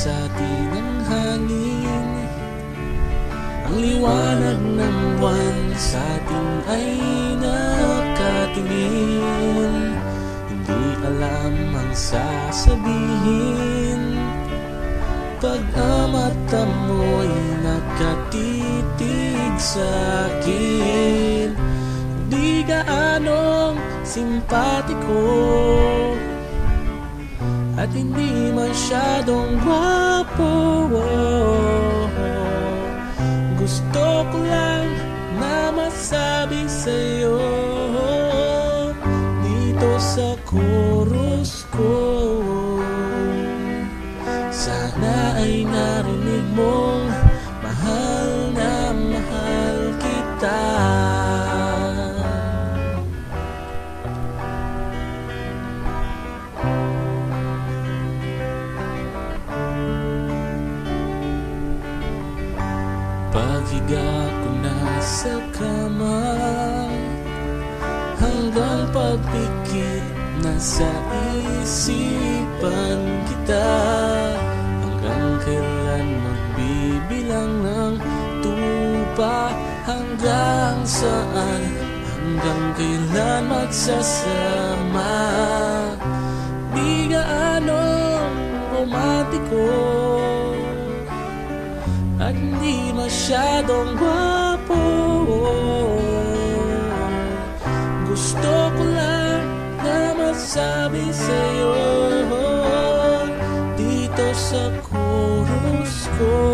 sa tinanghali. Ang liwanag ng buwan sa atin ay nakatingin. Hindi alam ang sasabihin pag ang mata mo'y nakatitig sa akin. Di gaanong simpatiko at hindi masyadong gwapo. Gusto ko lang na masabi sa'yo dito sa chorus ko. Sana ay narinig mong mahal na mahal kita. Paghiga ko na sa kama hanggang pagpikit na sa isipan kita. Hanggang kailan magbibilang ng tupa? Hanggang saan? Hanggang kailan magsasama? Di gaanong romantiko at hindi masyadong gwapo. Gusto ko lang na masabi sa'yo dito sa chorus ko.